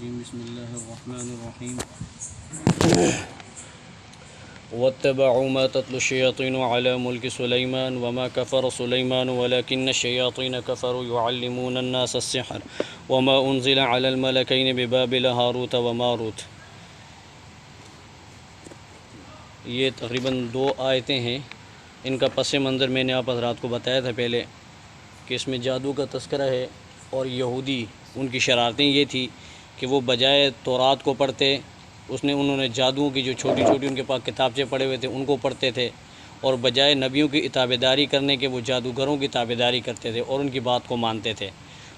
الرجیم بسم اللہ الرحمن الرحیم واتبعوا ما تتلو الشياطين على ملك سليمان وما كفر سليمان ولكن الشياطين كفروا يعلمون الناس السحر وما أنزل على الملكين ببابل هاروت وماروت۔ یہ تقریباً 2 آیتیں ہیں۔ ان کا پس منظر میں نے آپ حضرات کو بتایا تھا پہلے کہ اس میں جادو کا تذکرہ ہے، اور یہودی ان کی شرارتیں یہ تھی کہ وہ بجائے تورات کو پڑھتے انہوں نے جادوؤں کی جو چھوٹی چھوٹی ان کے پاس کتابچے پڑھے ہوئے تھے ان کو پڑھتے تھے، اور بجائے نبیوں کی تابعداری کرنے کے وہ جادوگروں کی تابعداری کرتے تھے اور ان کی بات کو مانتے تھے۔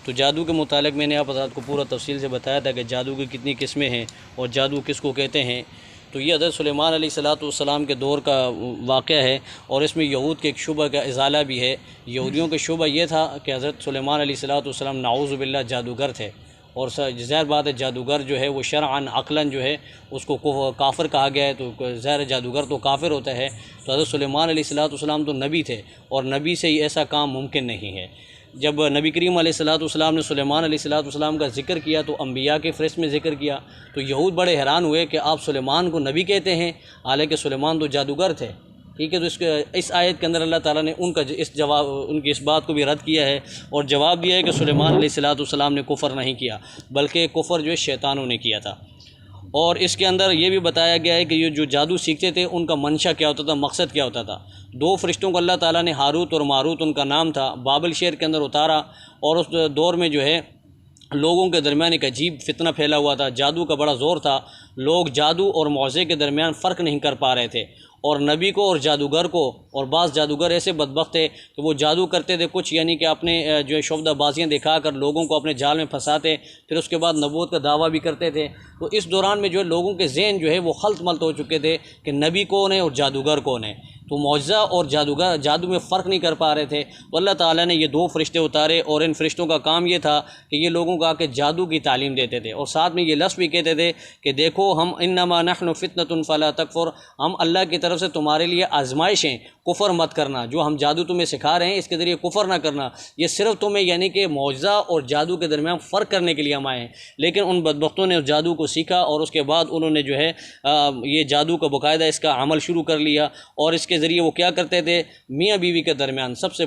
تو جادو کے متعلق میں نے آپ حضرات کو پورا تفصیل سے بتایا تھا کہ جادو کی کتنی قسمیں ہیں اور جادو کس کو کہتے ہیں۔ تو یہ حضرت سلیمان علیہ السلام کے دور کا واقعہ ہے، اور اس میں یہود کے ایک شبہ کا ازالہ بھی ہے۔ یہودیوں کا شبہ یہ تھا کہ حضرت سلیمان علیہ السلام نعوذ باللہ جادوگر تھے، اور ظاہر بات ہے جادوگر جو ہے وہ شرعاً عقلاً جو ہے اس کو کافر کہا گیا ہے، تو ظاہر جادوگر تو کافر ہوتا ہے۔ تو حضرت سلیمان علیہ السلام تو نبی تھے، اور نبی سے ایسا کام ممکن نہیں ہے۔ جب نبی کریم علیہ السلام نے سلیمان علیہ السلام کا ذکر کیا تو انبیاء کے فہرست میں ذکر کیا، تو یہود بڑے حیران ہوئے کہ آپ سلیمان کو نبی کہتے ہیں، حالانکہ سلیمان تو جادوگر تھے۔ ٹھیک ہے، تو اس آیت کے اندر اللہ تعالیٰ نے ان کی اس بات کو بھی رد کیا ہے، اور جواب دیا ہے کہ سلیمان علیہ السلام نے کفر نہیں کیا، بلکہ کفر جو ہے شیطانوں نے کیا تھا۔ اور اس کے اندر یہ بھی بتایا گیا ہے کہ یہ جو جادو سیکھتے تھے ان کا منشا کیا ہوتا تھا، مقصد کیا ہوتا تھا۔ 2 فرشتوں کو اللہ تعالیٰ نے ہاروت اور ماروت ان کا نام تھا، بابل شہر کے اندر اتارا، اور اس دور میں جو ہے لوگوں کے درمیان ایک عجیب فتنہ پھیلا ہوا تھا، جادو کا بڑا زور تھا، لوگ جادو اور معجزے کے درمیان فرق نہیں کر پا رہے تھے، اور نبی کو اور جادوگر کو، اور بعض جادوگر ایسے بدبخت تھے کہ وہ جادو کرتے تھے کچھ، یعنی کہ اپنے جو ہے شعبدہ بازیاں دکھا کر لوگوں کو اپنے جال میں پھنساتے، پھر اس کے بعد نبوت کا دعویٰ بھی کرتے تھے۔ تو اس دوران میں جو ہے لوگوں کے ذہن جو ہے وہ خلط ملط ہو چکے تھے کہ نبی کون ہے اور جادوگر کون ہے، تو معجزہ اور جادو میں فرق نہیں کر پا رہے تھے۔ تو اللہ تعالیٰ نے یہ 2 فرشتے اتارے، اور ان فرشتوں کا کام یہ تھا کہ یہ لوگوں کو آ کے جادو کی تعلیم دیتے تھے، اور ساتھ میں یہ لفظ بھی کہتے تھے کہ دیکھو ہم انما نحن فتنۃ فلا تکفر، ہم اللہ کی طرف سے تمہارے لیے آزمائش ہیں، کفر مت کرنا، جو ہم جادو تمہیں سکھا رہے ہیں اس کے ذریعے کفر نہ کرنا، یہ صرف تمہیں یعنی کہ معجزہ اور جادو کے درمیان فرق کرنے کے لیے ہم آئے ہیں۔ لیکن ان بدبختوں نے اس جادو کو سیکھا، اور اس کے بعد انہوں نے جو ہے یہ جادو کا باقاعدہ اس کا عمل شروع کر لیا، اور اس کے ذریعے وہ کیا کرتے تھے، میاں بیوی کے درمیان سب سے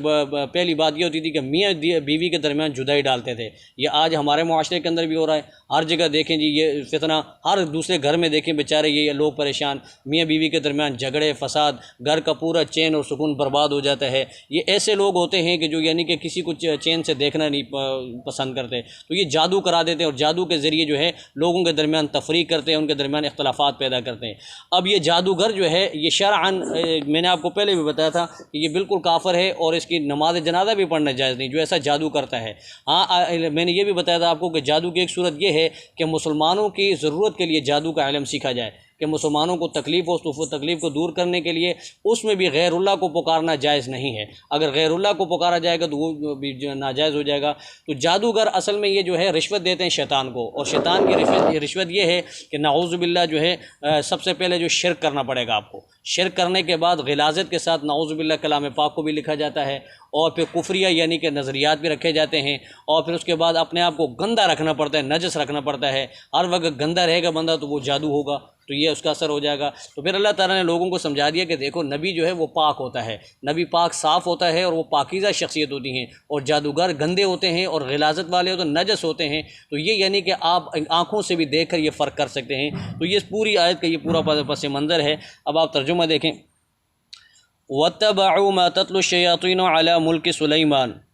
پہلی بات یہ ہوتی تھی کہ میاں بیوی کے درمیان جدائی ڈالتے تھے۔ یہ آج ہمارے معاشرے کے اندر بھی ہو رہا ہے، ہر جگہ دیکھیں جی یہ فتنہ، ہر دوسرے گھر میں دیکھیں بیچارے یہ لوگ پریشان، میاں بیوی کے درمیان جھگڑے فساد، گھر کا پورا چین اور سکون برباد ہو جاتا ہے۔ یہ ایسے لوگ ہوتے ہیں کہ جو یعنی کہ کسی کو چین سے دیکھنا نہیں پسند کرتے، تو یہ جادو کرا دیتے ہیں، اور جادو کے ذریعے جو ہے لوگوں کے درمیان تفریق کرتے ہیں، ان کے درمیان اختلافات پیدا کرتے ہیں۔ اب یہ جادوگر جو ہے یہ شرعاً میں نے آپ کو پہلے بھی بتایا تھا کہ یہ بالکل کافر ہے، اور اس کی نماز جنازہ بھی پڑھنا جائز نہیں جو ایسا جادو کرتا ہے۔ ہاں میں نے یہ بھی بتایا تھا آپ کو کہ جادو کی ایک صورت یہ ہے کہ مسلمانوں کی ضرورت کے لیے جادو کا علم سیکھا جائے، کہ مسلمانوں کو تکلیف ہو تو تکلیف کو دور کرنے کے لیے اس میں بھی غیر اللہ کو پکارنا جائز نہیں ہے۔ اگر غیر اللہ کو پکارا جائے گا تو وہ بھی ناجائز ہو جائے گا۔ تو جادوگر اصل میں یہ جو ہے رشوت دیتے ہیں شیطان کو، اور شیطان کی رشوت یہ ہے کہ نعوذ باللہ جو ہے سب سے پہلے جو شرک کرنا پڑے گا آپ کو، شرک کرنے کے بعد غلاظت کے ساتھ نعوذ باللہ کلام پاک کو بھی لکھا جاتا ہے، اور پھر کفریہ یعنی کہ نظریات بھی رکھے جاتے ہیں، اور پھر اس کے بعد اپنے آپ کو گندہ رکھنا پڑتا ہے، نجس رکھنا پڑتا ہے۔ ہر وقت گندہ رہے گا بندہ تو وہ جادو ہوگا، تو یہ اس کا اثر ہو جائے گا۔ تو پھر اللہ تعالیٰ نے لوگوں کو سمجھا دیا کہ دیکھو نبی جو ہے وہ پاک ہوتا ہے، نبی پاک صاف ہوتا ہے، اور وہ پاکیزہ شخصیت ہوتی ہیں، اور جادوگر گندے ہوتے ہیں، اور غلاظت والے ہو تو نجس ہوتے ہیں۔ تو یہ یعنی کہ آپ آنکھوں سے بھی دیکھ کر یہ فرق کر سکتے ہیں۔ تو یہ پوری آیت کا یہ پورا پس منظر ہے۔ اب آپ ترجمہ دیکھیں، وَاتَّبَعُوا مَا تَتْلُو الشَّيَاطِينُ عَلَى مُلْكِ سُلَيْمَانَ،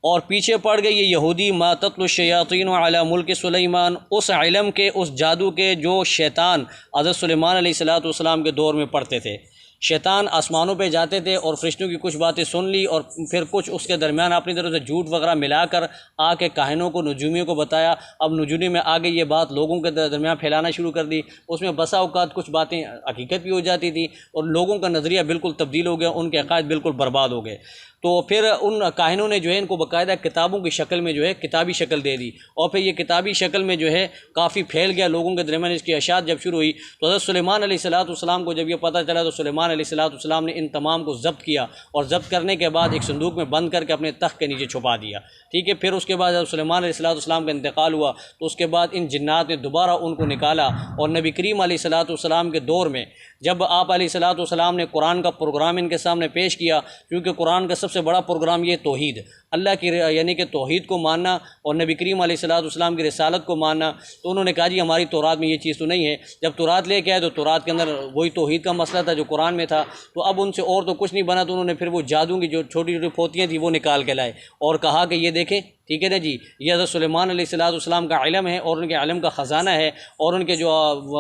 اور پیچھے پڑ گئے یہ یہودی ما تتلو الشیاطین علی ملک سلیمان، اس علم کے، اس جادو کے جو شیطان حضرت سلیمان علیہ السلام کے دور میں پڑھتے تھے۔ شیطان آسمانوں پہ جاتے تھے اور فرشتوں کی کچھ باتیں سن لی، اور پھر کچھ اس کے درمیان اپنی طرف سے جھوٹ وغیرہ ملا کر آ کے کاہنوں کو، نجومیوں کو بتایا۔ اب نجومی میں آگے یہ بات لوگوں کے درمیان پھیلانا شروع کر دی، اس میں بسا اوقات کچھ باتیں حقیقت بھی ہو جاتی تھی، اور لوگوں کا نظریہ بالکل تبدیل ہو گیا، ان کے عقائد بالکل برباد ہو گئے۔ تو پھر ان کاہنوں نے جو ہے ان کو باقاعدہ کتابوں کی شکل میں جو ہے کتابی شکل دے دی، اور پھر یہ کتابی شکل میں جو ہے کافی پھیل گیا لوگوں کے درمیان۔ اس کی اشاعت جب شروع ہوئی تو حضرت سلیمان علیہ السلام کو جب یہ پتہ چلا تو سلیمان علیہ السلام نے ان تمام کو ضبط کیا، اور ضبط کرنے کے بعد ایک صندوق میں بند کر کے اپنے تخت کے نیچے چھپا دیا۔ ٹھیک ہے۔ پھر اس کے بعد جب سلیمان علیہ السلام کا انتقال ہوا تو اس کے بعد ان جنات نے دوبارہ ان کو نکالا، اور نبی کریم علیہ السلام کے دور میں جب آپ علیہ السلام نے قرآن کا پروگرام ان کے سامنے پیش کیا، کیونکہ قرآن کا سب سے بڑا پروگرام یہ توحید، اللہ کی یعنی کہ توحید کو ماننا اور نبی کریم علیہ السلام کی رسالت کو ماننا، تو انہوں نے کہا جی ہماری تورات میں یہ چیز تو نہیں ہے۔ جب تورات لے کے آئے تو تورات کے اندر وہی توحید کا مسئلہ تھا جو قرآن میں تھا، تو اب ان سے اور تو کچھ نہیں بنا، تو انہوں نے پھر وہ جادو کی جو چھوٹی چھوٹی پھوتیاں تھیں وہ نکال کے لائے اور کہا کہ یہ دیکھیں، ٹھیک ہے نا جی، یہ حضرت سلیمان علیہ السلام کا علم ہے اور ان کے علم کا خزانہ ہے، اور ان کے جو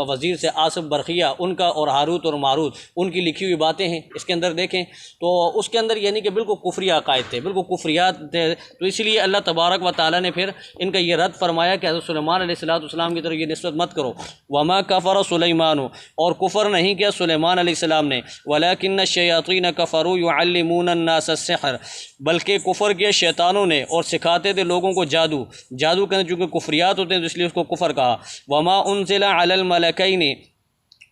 وزیر سے آصف برقیہ ان کا اور ہاروت اور ماروت ان کی لکھی ہوئی باتیں ہیں اس کے اندر دیکھیں، تو اس کے اندر یعنی کہ بالکل کفری عقائد تھے، بالکل کفریات تھے۔ تو اس لیے اللہ تبارک و تعالیٰ نے پھر ان کا یہ رد فرمایا کہ حضرت سلیمان علیہ السلام کی طرف یہ نسبت مت کرو۔ وما کفر سلیمان، اور کفر نہیں کیا سلیمان علیہ السلام نے، ولکن الشیاطین کفروا یعلمون الناس السحر، بلکہ کفر کیا شیطانوں نے اور سکھاتے تھے لوگوں کو جادو کے اندر چونکہ کفریات ہوتے ہیں تو اس لیے اس کو کفر کہا۔ وما انزل علی الملکین،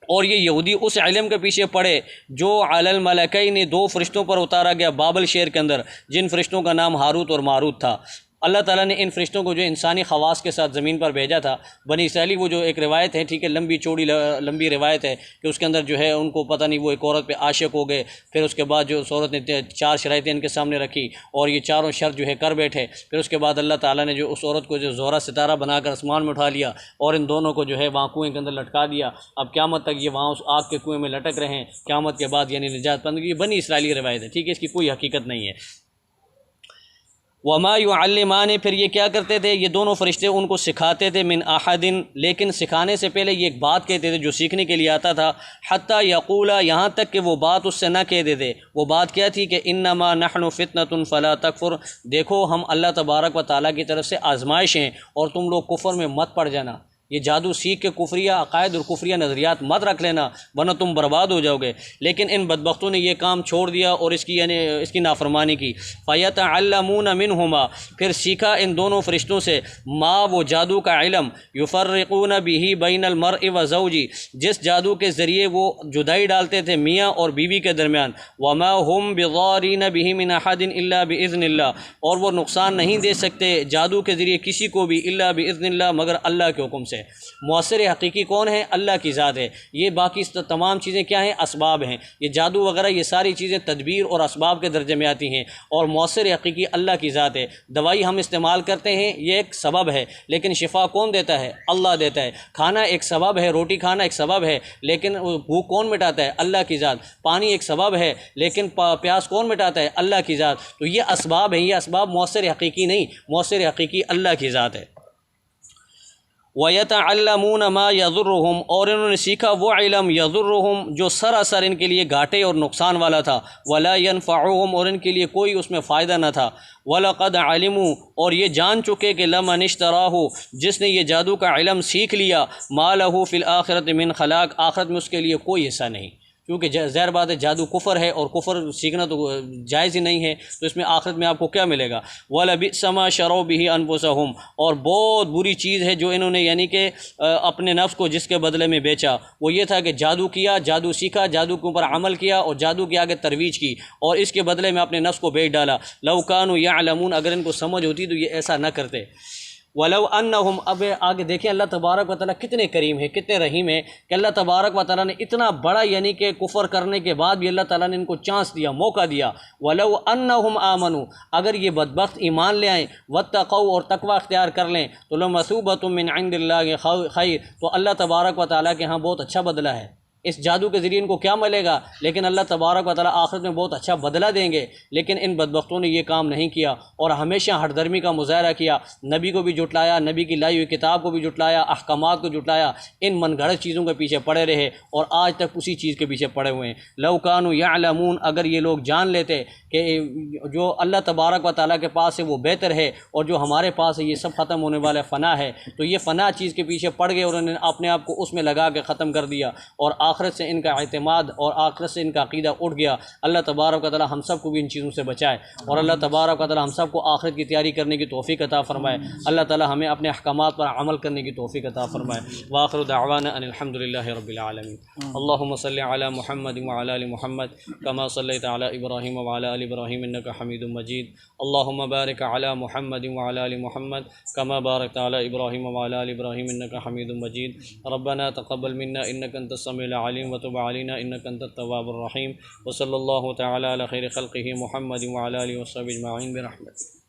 اور یہ یہودی اس علم کے پیچھے پڑے جو علی الملکین دو فرشتوں پر اتارا گیا بابل شہر کے اندر، جن فرشتوں کا نام ہاروت اور ماروت تھا۔ اللہ تعالیٰ نے ان فرشتوں کو جو انسانی خواص کے ساتھ زمین پر بھیجا تھا۔ بنی اسرائیلی وہ جو ایک روایت ہے، ٹھیک ہے، لمبی چوڑی لمبی روایت ہے کہ اس کے اندر جو ہے ان کو پتہ نہیں وہ ایک عورت پہ عاشق ہو گئے، پھر اس کے بعد جو اس عورت نے 4 شرائطیں ان کے سامنے رکھی اور یہ چاروں شرط جو ہے کر بیٹھے، پھر اس کے بعد اللہ تعالیٰ نے جو اس عورت کو جو زہرہ ستارہ بنا کر آسمان میں اٹھا لیا اور ان دونوں کو جو ہے وہاں کنویں کے اندر لٹکا دیا۔ اب قیامت تک یہ وہاں اس آگ کے کنویں میں لٹک رہے ہیں، قیامت کے بعد یعنی نجات پانے کی بنی اسرائیلی روایت ہے، ٹھیک ہے، اس کی کوئی حقیقت نہیں ہے۔ وما یعلمان، پھر یہ کیا کرتے تھے، یہ دونوں فرشتے ان کو سکھاتے تھے من احد، لیکن سکھانے سے پہلے یہ ایک بات کہتے تھے جو سیکھنے کے لیے آتا تھا، حتی یقولا، یہاں تک کہ وہ بات اس سے نہ کہتے تھے۔ وہ بات کیا تھی کہ انما نحن فتنۃ فلا تکفر، دیکھو ہم اللہ تبارک و تعالیٰ کی طرف سے آزمائش ہیں اور تم لوگ کفر میں مت پڑ جانا، یہ جادو سیکھ کے کفریہ عقائد اور کفریہ نظریات مت رکھ لینا ورنہ تم برباد ہو جاؤ گے۔ لیکن ان بدبختوں نے یہ کام چھوڑ دیا اور اس کی نافرمانی کی۔ فَيَتَعَلَّمُونَ مِنْهُمَا، پھر سیکھا ان دونوں فرشتوں سے ما، وہ جادو کا علم، يُفَرِّقُونَ بِهِ بَيْنَ الْمَرْءِ وَزَوْجِ، جس جادو کے ذریعے وہ جدائی ڈالتے تھے میاں اور بیوی کے درمیان۔ وَمَا هُمْ بِضَارِينَ بِهِ مِنْ أَحَدٍ إِلَّا بِإِذْنِ اللَّهِ، اور وہ نقصان نہیں دے سکتے جادو کے ذریعے کسی کو بھی الا بإذن اللہ، مگر اللہ کے حکم سے۔ مؤثر حقیقی کون ہے؟ اللہ کی ذات ہے۔ یہ باقی تمام چیزیں کیا ہیں؟ اسباب ہیں۔ یہ جادو وغیرہ یہ ساری چیزیں تدبیر اور اسباب کے درجے میں آتی ہیں، اور مؤثر حقیقی اللہ کی ذات ہے۔ دوائی ہم استعمال کرتے ہیں یہ ایک سبب ہے، لیکن شفا کون دیتا ہے؟ اللہ دیتا ہے۔ کھانا ایک سبب ہے، روٹی کھانا ایک سبب ہے، لیکن بھوک کون مٹاتا ہے؟ اللہ کی ذات۔ پانی ایک سبب ہے، لیکن پیاس کون مٹاتا ہے؟ اللہ کی ذات۔ تو یہ اسباب ہیں، یہ اسباب مؤثر حقیقی نہیں، مؤثر حقیقی اللہ کی ذات ہے۔ وَيَتَعَلَّمُونَ مَا يَضُرُّهُمْ، اور انہوں نے سیکھا وہ علم يَضُرُّهُمْ جو سراسر ان کے لیے گھاٹے اور نقصان والا تھا، وَلَا يَنْفَعُهُمْ، اور ان کے لیے کوئی اس میں فائدہ نہ تھا۔ وَلَقَدْ عَلِمُوا، اور یہ جان چکے کہ لَمَنِ اشْتَرَاهُ، جس نے یہ جادو کا علم سیکھ لیا، مَا لَهُ فِي الْآخِرَةِ مِنْ خَلَاقٍ، آخرت میں اس کے لیے کوئی حصہ نہیں، کیونکہ ظاہر بات ہے جادو کفر ہے اور کفر سیکھنا تو جائز ہی نہیں ہے، تو اس میں آخرت میں آپ کو کیا ملے گا؟ وَلَبِئْسَ مَا شَرَوْا بِهِ أَنفُسَهُمْ، اور بہت بری چیز ہے جو انہوں نے یعنی کہ اپنے نفس کو جس کے بدلے میں بیچا، وہ یہ تھا کہ جادو کیا، جادو سیکھا، جادو کے اوپر عمل کیا اور جادو کے آگے ترویج کی، اور اس کے بدلے میں اپنے نفس کو بیچ ڈالا۔ لَوْ كَانُوا يَعْلَمُونَ، اگر ان کو سمجھ ہوتی تو یہ ایسا نہ کرتے۔ وَلَوْ أَنَّهُمْ، اب آگے دیکھیں اللہ تبارک و تعالیٰ کتنے کریم ہے، کتنے رحیم ہے کہ اللہ تبارک و تعالیٰ نے اتنا بڑا یعنی کہ کفر کرنے کے بعد بھی اللہ تعالیٰ نے ان کو چانس دیا، موقع دیا۔ وَلَوْ أَنَّهُمْ آمَنُوا، اگر یہ بدبخت ایمان لے آئیں، وَاتَّقَوْا، اور تقوی اختیار کر لیں، تو لَمَثُوبَةٌ مِّنْ عِندِ اللَّهِ خَيْرٌ، تو اللہ تبارک و تعالیٰ کے ہاں بہت اچھا بدلہ ہے۔ اس جادو کے ذریعے ان کو کیا ملے گا؟ لیکن اللہ تبارک و تعالیٰ آخرت میں بہت اچھا بدلہ دیں گے۔ لیکن ان بدبختوں نے یہ کام نہیں کیا اور ہمیشہ ہٹ درمی کا مظاہرہ کیا، نبی کو بھی جھٹلایا، نبی کی لائی ہوئی کتاب کو بھی جھٹلایا، احکامات کو جھٹلایا، ان من گھڑت چیزوں کے پیچھے پڑے رہے اور آج تک اسی چیز کے پیچھے پڑے ہوئے ہیں۔ لَوْ كَانُوا يَعْلَمُونَ، اگر یہ لوگ جان لیتے کہ جو اللہ تبارک و تعالیٰ کے پاس ہے وہ بہتر ہے اور جو ہمارے پاس ہے یہ سب ختم ہونے والا فنا ہے، تو یہ فنا چیز کے پیچھے پڑ گئے اور انہوں نے اپنے آپ کو اس میں لگا کے ختم کر دیا، اور آخرت سے ان کا اعتماد اور آخرت سے ان کا عقیدہ اٹھ گیا، اللہ تبارک و تعالی ہم سب کو بھی ان چیزوں سے بچائے، اور اللہ تبارک و تعالی ہم سب کو آخرت کی تیاری کرنے کی توفیق عطا فرمائے، اللہ تعالی ہمیں اپنے احکامات پر عمل کرنے کی توفیق عطا فرمائے۔ وآخر دعوانا ان الحمد للہ رب العالمین۔ اللہم صلی علی محمد وعلی آل محمد کما صلیت علی ابراہیم وعلی آل ابراہیم انک حمید مجید۔ اللہم بارک علی محمد وعلی آل محمد کما بارکت علی ابراہیم وعلی آل ابراہیم انک حمید مجید۔ ربنا تقبل منا انک انت السمیع العلیم وتب علینا انک انت التواب الرحیم، وصلی اللہ تعالی علی خیر خلقہ محمد وعلی آلہ وصحبہ اجمعین برحمتک۔